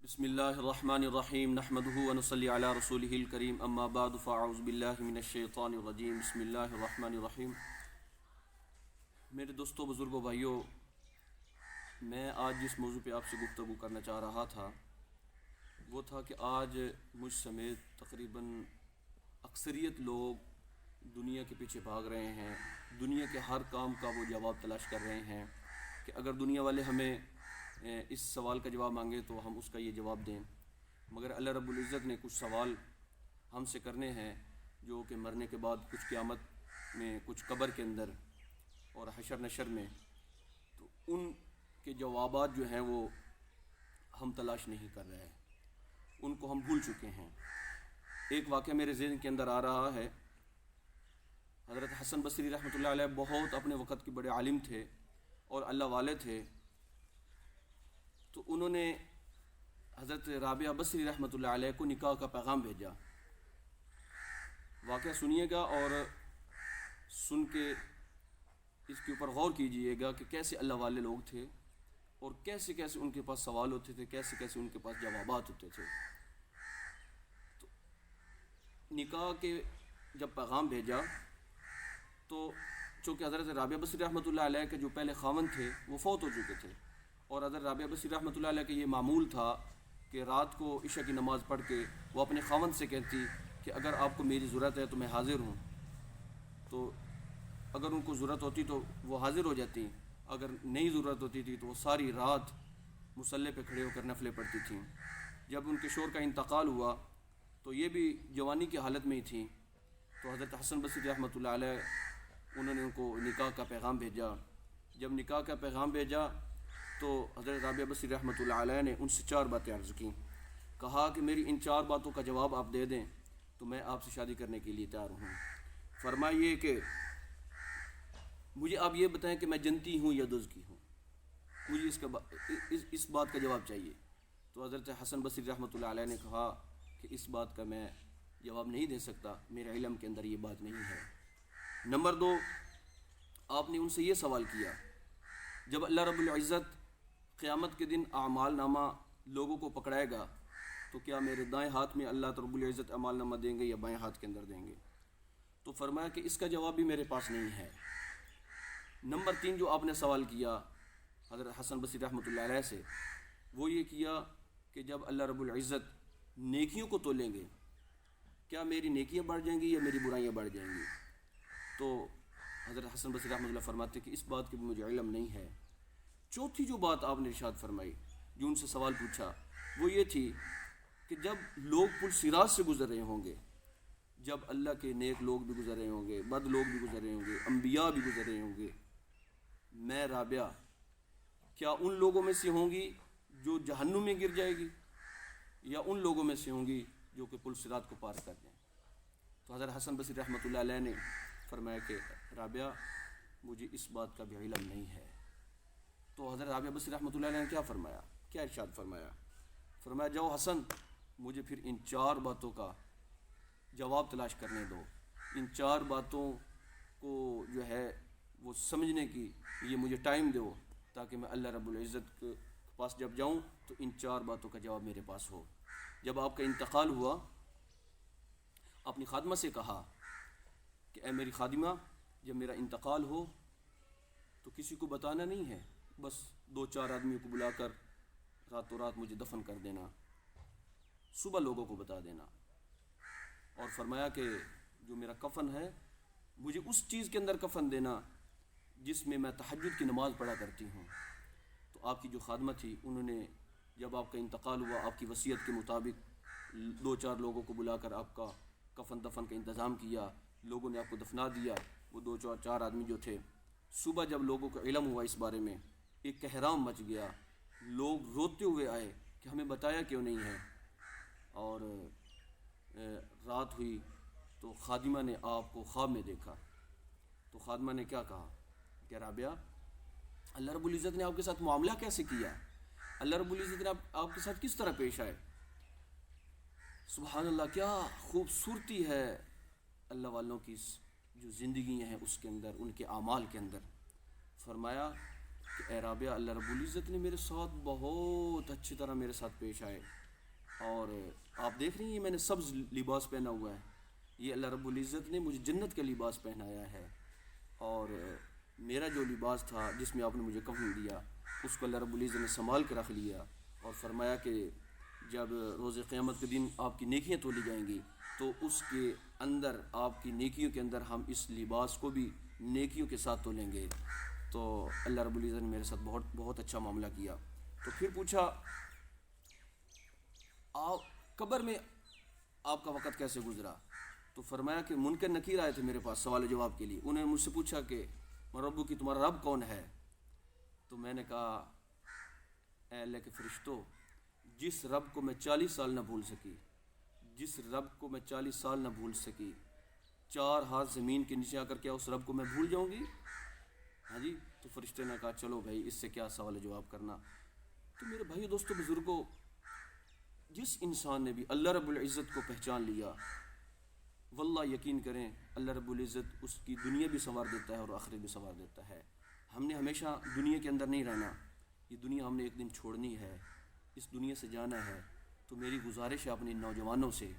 بسم اللہ الرحمن الرحیم نحمده ونصلی علی رسولہ الکریم اما بعد فاعوذ باللہ من الشیطان الرجیم بسم اللہ الرحمن الرحیم۔ میرے دوستوں، بزرگوں، بھائیوں، میں آج جس موضوع پہ آپ سے گفتگو کرنا چاہ رہا تھا وہ تھا کہ آج مجھ سمیت تقریباً اکثریت لوگ دنیا کے پیچھے بھاگ رہے ہیں، دنیا کے ہر کام کا وہ جواب تلاش کر رہے ہیں کہ اگر دنیا والے ہمیں اس سوال کا جواب مانگے تو ہم اس کا یہ جواب دیں، مگر اللہ رب العزت نے کچھ سوال ہم سے کرنے ہیں جو کہ مرنے کے بعد کچھ قیامت میں، کچھ قبر کے اندر اور حشر نشر میں، تو ان کے جوابات جو ہیں وہ ہم تلاش نہیں کر رہے ہیں، ان کو ہم بھول چکے ہیں۔ ایک واقعہ میرے ذہن کے اندر آ رہا ہے۔ حضرت حسن بصری رحمۃ اللہ علیہ بہت اپنے وقت کے بڑے عالم تھے اور اللہ والے تھے، تو انہوں نے حضرت رابعہ بصری رحمۃ اللہ علیہ کو نکاح کا پیغام بھیجا۔ واقعہ سنیے گا اور سن کے اس کے اوپر غور کیجئے گا کہ کیسے اللہ والے لوگ تھے اور کیسے کیسے ان کے پاس سوال ہوتے تھے، کیسے کیسے ان کے پاس جوابات ہوتے تھے۔ تو نکاح کے جب پیغام بھیجا تو چونکہ حضرت رابعہ بصری رحمۃ اللہ علیہ کے جو پہلے خاوند تھے وہ فوت ہو چکے تھے، اور حضرت رابعہ بصری رحمۃ اللہ علیہ کا یہ معمول تھا کہ رات کو عشاء کی نماز پڑھ کے وہ اپنے خاوند سے کہتی کہ اگر آپ کو میری ضرورت ہے تو میں حاضر ہوں، تو اگر ان کو ضرورت ہوتی تو وہ حاضر ہو جاتی، اگر نہیں ضرورت ہوتی تھی تو وہ ساری رات مصلی پہ کھڑے ہو کر نفلیں پڑھتی تھیں۔ جب ان کے شوہر کا انتقال ہوا تو یہ بھی جوانی کی حالت میں ہی تھیں، تو حضرت حسن بصری رحمۃ اللہ علیہ انہوں نے ان کو نکاح کا پیغام بھیجا۔ جب نکاح کا پیغام بھیجا تو حضرت رابعہ بصری رحمۃ اللہ علیہ نے ان سے 4 باتیں عرض کیں، کہا کہ میری ان 4 باتوں کا جواب آپ دے دیں تو میں آپ سے شادی کرنے کے لیے تیار ہوں۔ فرمائیے کہ مجھے آپ یہ بتائیں کہ میں جنتی ہوں یا دزکی ہوں، مجھے اس بات کا جواب چاہیے۔ تو حضرت حسن بصری رحمۃ اللہ علیہ نے کہا کہ اس بات کا میں جواب نہیں دے سکتا، میرے علم کے اندر یہ بات نہیں ہے۔ نمبر 2، آپ نے ان سے یہ سوال کیا، جب اللہ رب العزت قیامت کے دن اعمال نامہ لوگوں کو پکڑائے گا تو کیا میرے دائیں ہاتھ میں اللہ رب العزت اعمال نامہ دیں گے یا بائیں ہاتھ کے اندر دیں گے؟ تو فرمایا کہ اس کا جواب بھی میرے پاس نہیں ہے۔ نمبر 3 جو آپ نے سوال کیا حضرت حسن بصری رحمۃ اللہ علیہ سے، وہ یہ کیا کہ جب اللہ رب العزت نیکیوں کو تولیں گے کیا میری نیکیاں بڑھ جائیں گی یا میری برائیاں بڑھ جائیں گی؟ تو حضرت حسن بصری رحمۃ اللہ فرماتے کہ اس بات کی بھی مجھے علم نہیں ہے۔ چوتھی جو بات آپ نے ارشاد فرمائی، جو ان سے سوال پوچھا، وہ یہ تھی کہ جب لوگ پل صراط سے گزر رہے ہوں گے، جب اللہ کے نیک لوگ بھی گزر رہے ہوں گے، بد لوگ بھی گزر رہے ہوں گے، انبیاء بھی گزر رہے ہوں گے، میں رابعہ کیا ان لوگوں میں سے ہوں گی جو جہنم میں گر جائے گی یا ان لوگوں میں سے ہوں گی جو کہ پل صراط کو پار کر جائیں؟ تو حضرت حسن بصری رحمۃ اللہ علیہ نے فرمایا کہ رابعہ مجھے اس بات کا بھی علم نہیں ہے۔ تو حضرت رابعہ بصری رحمۃ اللہ علیہ نے کیا فرمایا، کیا ارشاد فرمایا؟ فرمایا جاؤ حسن، مجھے پھر ان 4 باتوں کا جواب تلاش کرنے دو، ان 4 باتوں کو جو ہے وہ سمجھنے کی یہ مجھے ٹائم دو، تاکہ میں اللہ رب العزت کے پاس جب جاؤں تو ان 4 باتوں کا جواب میرے پاس ہو۔ جب آپ کا انتقال ہوا، اپنی خادمہ سے کہا کہ اے میری خادمہ، جب میرا انتقال ہو تو کسی کو بتانا نہیں ہے، بس 2-4 آدمیوں کو بلا کر راتوں رات مجھے دفن کر دینا، صبح لوگوں کو بتا دینا۔ اور فرمایا کہ جو میرا کفن ہے مجھے اس چیز کے اندر کفن دینا جس میں میں تہجد کی نماز پڑھا کرتی ہوں۔ تو آپ کی جو خادمہ تھی، انہوں نے جب آپ کا انتقال ہوا آپ کی وصیت کے مطابق 2-4 لوگوں کو بلا کر آپ کا کفن دفن کا انتظام کیا، لوگوں نے آپ کو دفنا دیا۔ وہ 2-4 آدمی جو تھے، صبح جب لوگوں کو علم ہوا اس بارے میں، ایک کہرام مچ گیا، لوگ روتے ہوئے آئے کہ ہمیں بتایا کیوں نہیں ہے۔ اور رات ہوئی تو خادمہ نے آپ کو خواب میں دیکھا، تو خادمہ نے کیا کہا کہ رابعہ، اللہ رب العزت نے آپ کے ساتھ معاملہ کیسے کیا، اللہ رب العزت نے آپ کے ساتھ کس طرح پیش آئے؟ سبحان اللہ، کیا خوبصورتی ہے اللہ والوں کی جو زندگی ہیں اس کے اندر، ان کے اعمال کے اندر۔ فرمایا کہ اے رابعہ اللہ رب العزت نے میرے ساتھ بہت اچھی طرح میرے ساتھ پیش آئے، اور آپ دیکھ رہی ہیں میں نے سبز لباس پہنا ہوا ہے، یہ اللہ رب العزت نے مجھے جنت کا لباس پہنایا ہے، اور میرا جو لباس تھا جس میں آپ نے مجھے کفن دیا اس کو اللہ رب العزت نے سنبھال کے رکھ لیا، اور فرمایا کہ جب روز قیامت کے دن آپ کی نیکیاں تولی جائیں گی تو اس کے اندر آپ کی نیکیوں کے اندر ہم اس لباس کو بھی نیکیوں کے ساتھ تولیں گے۔ تو اللہ رب العزت نے میرے ساتھ بہت بہت اچھا معاملہ کیا۔ تو پھر پوچھا آپ قبر میں آپ کا وقت کیسے گزرا؟ تو فرمایا کہ منکر نکیر آئے تھے میرے پاس سوال و جواب کے لیے، انہوں نے مجھ سے پوچھا کہ ربو کی تمہارا رب کون ہے؟ تو میں نے کہا اے اللہ کے فرشتوں، جس رب کو میں 40 سال نہ بھول سکی، جس رب کو میں 40 سال نہ بھول سکی، 4 ہاتھ زمین کے نیچے آ کر کیا اس رب کو میں بھول جاؤں گی؟ ہاں جی۔ تو فرشتے نے کہا چلو بھائی اس سے کیا سوال و جواب کرنا۔ تو میرے بھائیو دوستو بزرگوں، جس انسان نے بھی اللہ رب العزت کو پہچان لیا، واللہ یقین کریں اللہ رب العزت اس کی دنیا بھی سنوار دیتا ہے اور آخرت بھی سنوار دیتا ہے۔ ہم نے ہمیشہ دنیا کے اندر نہیں رہنا، یہ دنیا ہم نے ایک دن چھوڑنی ہے، اس دنیا سے جانا ہے۔ تو میری گزارش ہے اپنے نوجوانوں سے،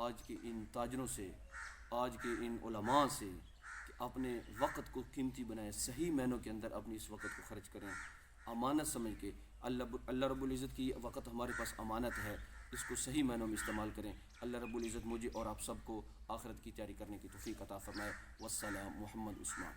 آج کے ان تاجروں سے، آج کے ان علماء سے، کہ اپنے وقت کو قیمتی بنائیں، صحیح معنوں کے اندر اپنی اس وقت کو خرچ کریں، امانت سمجھ کے۔ اللہ رب العزت کی یہ وقت ہمارے پاس امانت ہے، اس کو صحیح معنوں میں استعمال کریں۔ اللہ رب العزت مجھے اور آپ سب کو آخرت کی تیاری کرنے کی توفیق عطا فرمائے۔ والسلام، محمد عثمان۔